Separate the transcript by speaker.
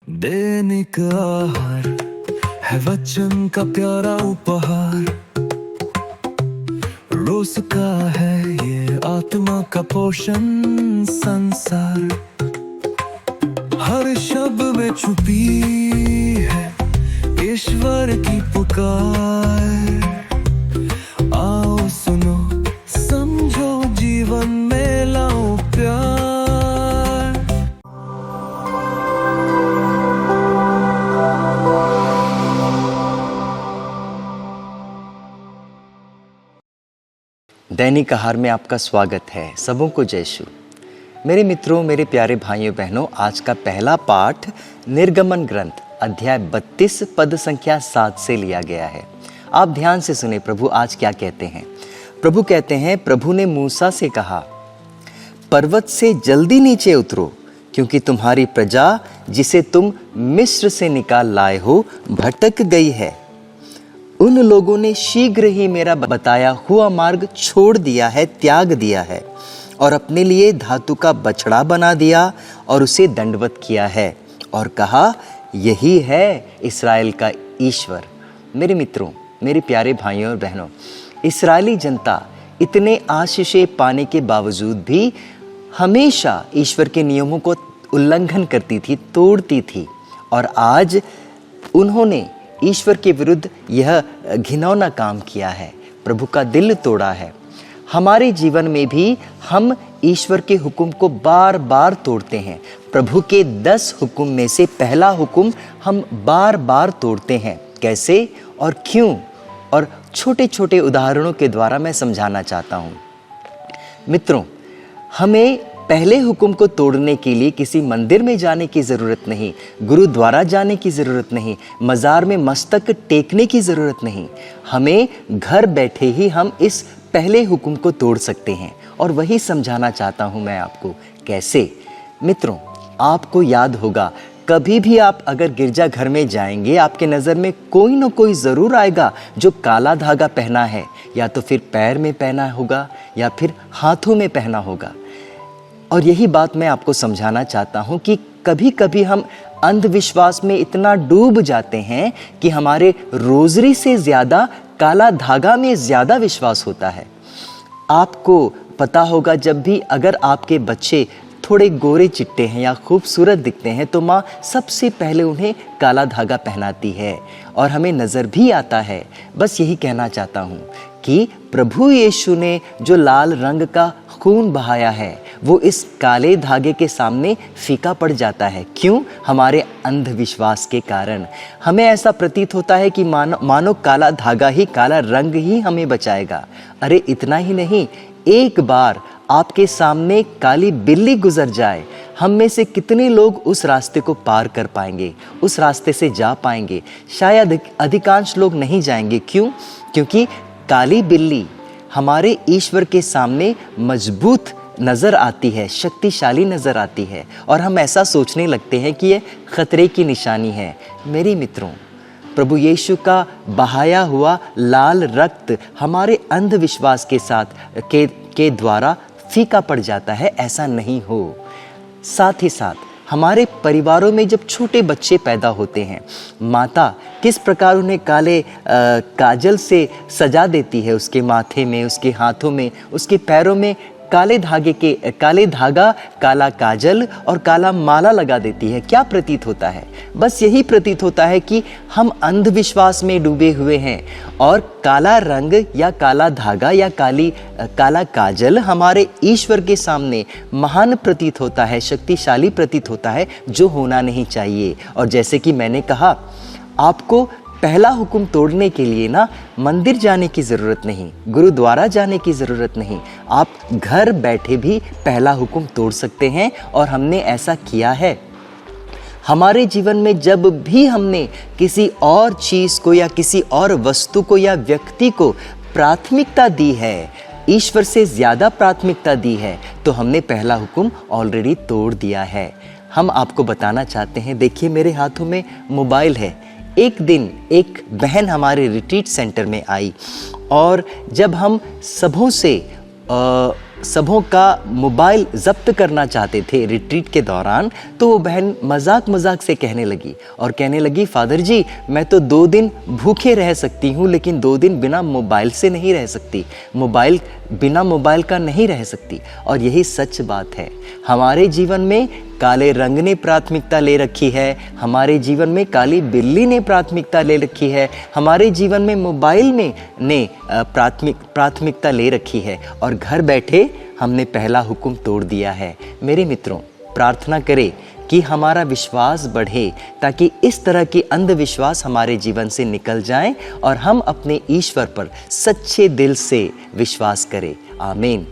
Speaker 1: दैनिक आहार है वचन का प्यारा उपहार, रोज का है ये आत्मा का पोषण संसार। हर शब्द में छुपी है ईश्वर की पुकार। आओ सुनो समझो जीवन में लाओ प्यार।
Speaker 2: दैनिक आहार में आपका स्वागत है। सबों को जय शु। मेरे मित्रों, मेरे प्यारे भाइयों बहनों, आज का पहला पाठ निर्गमन ग्रंथ अध्याय 32 पद संख्या 7 से लिया गया है। आप ध्यान से सुने प्रभु आज क्या कहते हैं। प्रभु कहते हैं, प्रभु ने मूसा से कहा, पर्वत से जल्दी नीचे उतरो, क्योंकि तुम्हारी प्रजा जिसे तुम मिस्र से निकाल लाए हो भटक गई है। उन लोगों ने शीघ्र ही मेरा बताया हुआ मार्ग छोड़ दिया है, त्याग दिया है, और अपने लिए धातु का बछड़ा बना दिया और उसे दंडवत किया है और कहा, यही है इस्राएल का ईश्वर। मेरे मित्रों, मेरे प्यारे भाइयों और बहनों, इस्राएली जनता इतने आशीषें पाने के बावजूद भी हमेशा ईश्वर के नियमों को उल्लंघन करती थी, तोड़ती थी, और आज उन्होंने ईश्वर के विरुद्ध यह घिनौना काम किया है, प्रभु का दिल तोड़ा है। हमारे जीवन में भी हम ईश्वर के हुक्म को बार बार तोड़ते हैं। प्रभु के 10 हुक्म में से पहला हुक्म हम बार बार तोड़ते हैं। कैसे और क्यों? और छोटे छोटे उदाहरणों के द्वारा मैं समझाना चाहता हूँ। मित्रों, हमें पहले हुक्म को तोड़ने के लिए किसी मंदिर में जाने की ज़रूरत नहीं, गुरुद्वारा जाने की ज़रूरत नहीं, मज़ार में मस्तक टेकने की ज़रूरत नहीं। हमें घर बैठे ही हम इस पहले हुक्म को तोड़ सकते हैं, और वही समझाना चाहता हूँ मैं आपको। कैसे? मित्रों, आपको याद होगा, कभी भी आप अगर गिरजा घर में जाएंगे, आपके नज़र में कोई न कोई ज़रूर आएगा जो काला धागा पहना है, या तो फिर पैर में पहना होगा या फिर हाथों में पहना होगा। और यही बात मैं आपको समझाना चाहता हूँ कि कभी कभी हम अंधविश्वास में इतना डूब जाते हैं कि हमारे रोजरी से ज़्यादा काला धागा में ज़्यादा विश्वास होता है। आपको पता होगा, जब भी अगर आपके बच्चे थोड़े गोरे चिट्टे हैं या खूबसूरत दिखते हैं तो माँ सबसे पहले उन्हें काला धागा पहनाती है, और हमें नज़र भी आता है। बस यही कहना चाहता हूँ कि प्रभु यीशु ने जो लाल रंग का खून बहाया है वो इस काले धागे के सामने फीका पड़ जाता है। क्यों? हमारे अंधविश्वास के कारण। हमें ऐसा प्रतीत होता है कि मानो काला धागा ही, काला रंग ही हमें बचाएगा। अरे इतना ही नहीं, एक बार आपके सामने काली बिल्ली गुजर जाए, हम में से कितने लोग उस रास्ते को पार कर पाएंगे, उस रास्ते से जा पाएंगे? शायद अधिकांश लोग नहीं जाएंगे। क्यों? क्योंकि काली बिल्ली हमारे ईश्वर के सामने मजबूत नज़र आती है, शक्तिशाली नज़र आती है, और हम ऐसा सोचने लगते हैं कि ये खतरे की निशानी है। मेरे मित्रों, प्रभु यीशु का बहाया हुआ लाल रक्त हमारे अंधविश्वास के साथ के द्वारा फीका पड़ जाता है, ऐसा नहीं हो। साथ ही साथ हमारे परिवारों में जब छोटे बच्चे पैदा होते हैं, माता किस प्रकार उन्हें काले काजल से सजा देती है, उसके माथे में, उसके हाथों में, उसके पैरों में काले धागा, काला काजल और काला माला लगा देती है। क्या प्रतीत होता है? बस यही प्रतीत होता है कि हम अंधविश्वास में डूबे हुए हैं, और काला रंग या काला धागा या काला काजल हमारे ईश्वर के सामने महान प्रतीत होता है, शक्तिशाली प्रतीत होता है, जो होना नहीं चाहिए। और जैसे कि मैंने कहा, आपको पहला हुक्म तोड़ने के लिए ना मंदिर जाने की ज़रूरत नहीं, गुरुद्वारा जाने की ज़रूरत नहीं, आप घर बैठे भी पहला हुक्म तोड़ सकते हैं, और हमने ऐसा किया है। हमारे जीवन में जब भी हमने किसी और चीज़ को या किसी और वस्तु को या व्यक्ति को प्राथमिकता दी है, ईश्वर से ज़्यादा प्राथमिकता दी है, तो हमने पहला हुक्म ऑलरेडी तोड़ दिया है। हम आपको बताना चाहते हैं, देखिए मेरे हाथों में मोबाइल है। एक दिन एक बहन हमारे रिट्रीट सेंटर में आई, और जब हम सबों से सबों का मोबाइल जब्त करना चाहते थे रिट्रीट के दौरान, तो वो बहन मजाक मजाक से कहने लगी और कहने लगी, फादर जी मैं तो 2 दिन भूखे रह सकती हूँ लेकिन 2 दिन बिना मोबाइल से नहीं रह सकती, बिना मोबाइल का नहीं रह सकती। और यही सच बात है। हमारे जीवन में काले रंग ने प्राथमिकता ले रखी है, हमारे जीवन में काली बिल्ली ने प्राथमिकता ले रखी है, हमारे जीवन में मोबाइल ने प्राथमिकता ले रखी है और घर बैठे हमने पहला हुक्म तोड़ दिया है। मेरे मित्रों, प्रार्थना करें कि हमारा विश्वास बढ़े ताकि इस तरह के अंधविश्वास हमारे जीवन से निकल जाएं और हम अपने ईश्वर पर सच्चे दिल से विश्वास करें। आमीन।